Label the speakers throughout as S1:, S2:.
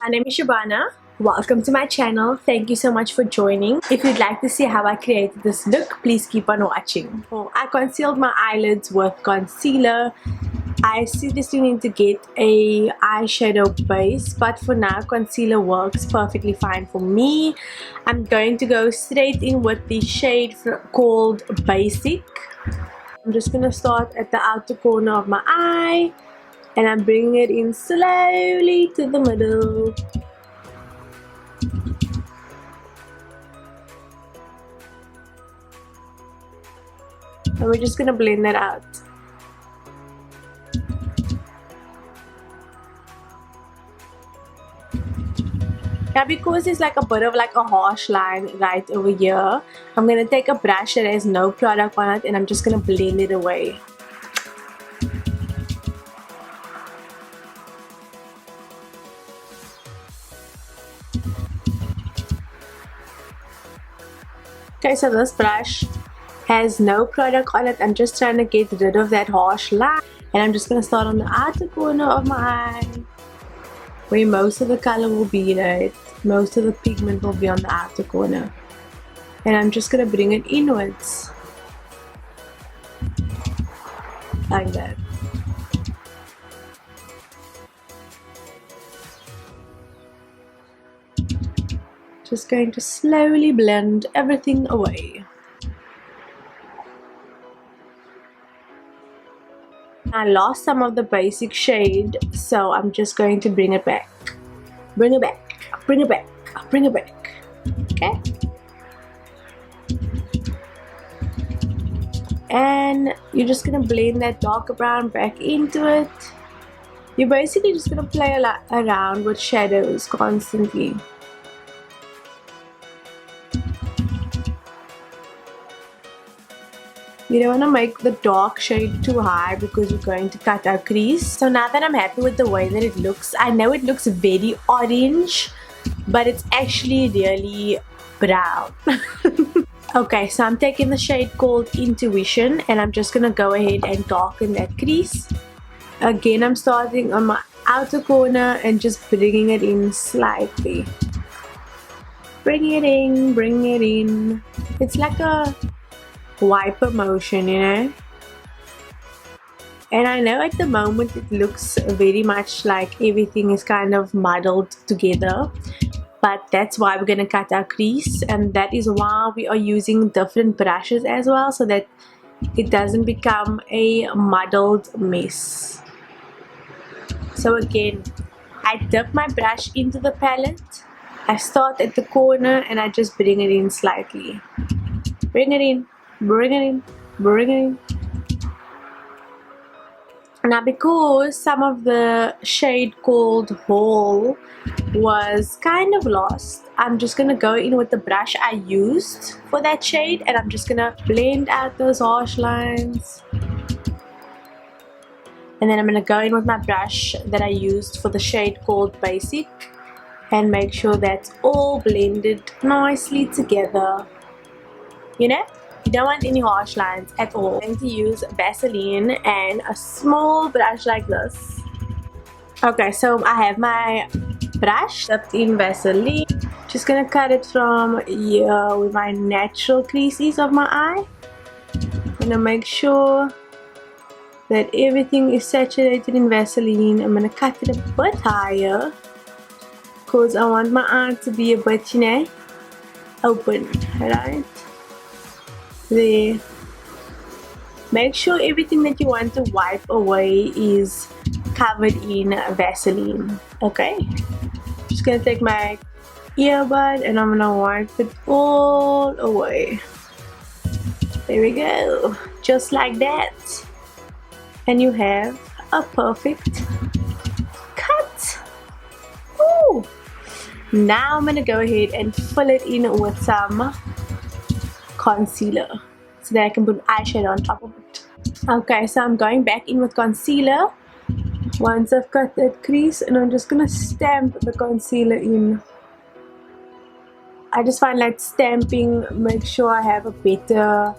S1: My name is Shabana. Welcome to my channel. Thank you so much for joining. If you'd like to see how I created this look, please keep on watching. I concealed my eyelids with concealer. I seriously need to get a eyeshadow base, but for now concealer works perfectly fine for me. I'm going to go straight in with the shade called Basic. I'm just going to start at the outer corner of my eye and I'm bringing it in slowly to the middle. And we're just going to blend that out. Now because there's like a bit of like a harsh line right over here, I'm going to take a brush that has no product on it and I'm just going to blend it away. Okay, so this brush has no product on it. I'm just trying to get rid of that harsh line and I'm just going to start on the outer corner of my eye where most of the color will be, right? Most of the pigment will be on the outer corner. And I'm just going to bring it inwards. Like that. Just going to slowly blend everything away. I lost some of the basic shade, so I'm just going to bring it back. Bring it back. Bring it back. Bring it back. Okay? And you're just going to blend that darker brown back into it. You're basically just going to play around with shadows constantly. You don't want to make the dark shade too high because you're going to cut our crease. So now that I'm happy with the way that it looks, I know it looks very orange, but it's actually really brown. Okay, so I'm taking the shade called Intuition and I'm just going to go ahead and darken that crease. Again, I'm starting on my outer corner and just bringing it in slightly. Bring it in, bring it in. It's like a wiper motion, you know, and I know at the moment it looks very much like everything is kind of muddled together, but that's why we're going to cut our crease, and that is why we are using different brushes as well, so that it doesn't become a muddled mess. So again, I dip my brush into the palette, I start at the corner and I just bring it in slightly. Bring it in. Bring it in, bring it in. Now because some of the shade called Hall was kind of lost, I'm just going to go in with the brush I used for that shade and I'm just going to blend out those harsh lines. And then I'm going to go in with my brush that I used for the shade called Basic and make sure that's all blended nicely together. You know? You don't want any harsh lines at all. I'm going to use Vaseline and a small brush like this. Okay, so I have my brush dipped in Vaseline. Just gonna cut it from here with my natural creases of my eye. Gonna make sure that everything is saturated in Vaseline. I'm gonna cut it a bit higher because I want my eye to be a bit, you know, open, right? There. Make sure everything that you want to wipe away is covered in Vaseline. Okay, just gonna take my earbud and I'm gonna wipe it all away. There we go, just like that, and you have a perfect cut. Ooh. Now I'm gonna go ahead and fill it in with some concealer so that I can put eyeshadow on top of it. Okay, so I'm going back in with concealer once I've cut that crease and I'm just gonna stamp the concealer in. I just find like stamping makes sure I have a better,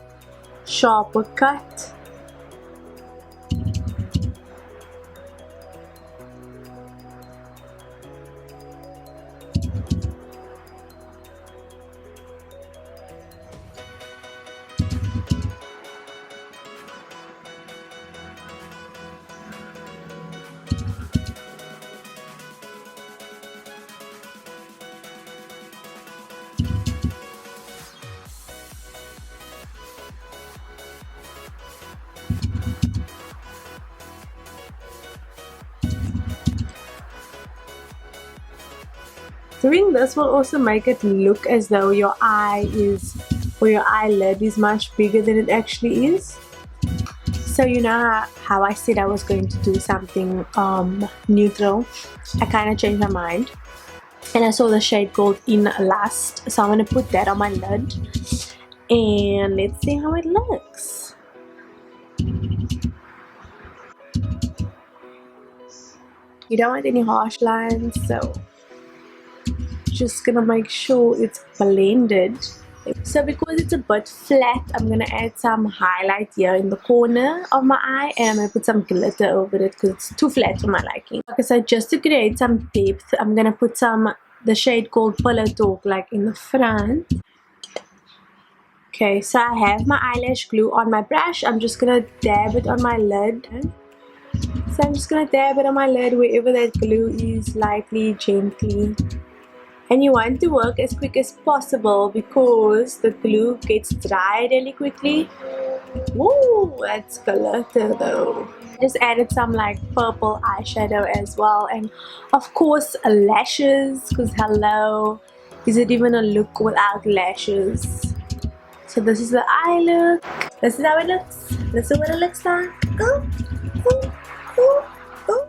S1: sharper cut. Doing this will also make it look as though your eye is, or your eyelid is much bigger than it actually is. So you know how I said I was going to do something neutral? I kind of changed my mind and I saw the shade Gold in Lust, so I'm going to put that on my lid and let's see how it looks. You don't want any harsh lines, so just gonna make sure it's blended. So because it's a bit flat, I'm gonna add some highlight here in the corner of my eye, and I'm gonna put some glitter over it because it's too flat for my liking. Okay, so just to create some depth, I'm gonna put the shade called Pillow Talk like in the front. Okay, so I have my eyelash glue on my brush. I'm just gonna dab it on my lid. So I'm just gonna dab it on my lid wherever that glue is, lightly, gently. And you want to work as quick as possible because the glue gets dry really quickly. Woo, that's glitter though. Just added some like purple eyeshadow as well, and of course lashes, because hello, is it even a look without lashes? So this is the eye look. This is how it looks. This is what it looks like. Go, go, go, go.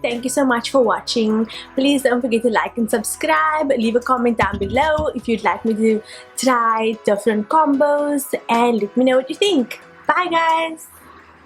S1: Thank you so much for watching. Please don't forget to like and subscribe. Leave a comment down below if you'd like me to try different combos and let me know what you think. Bye guys!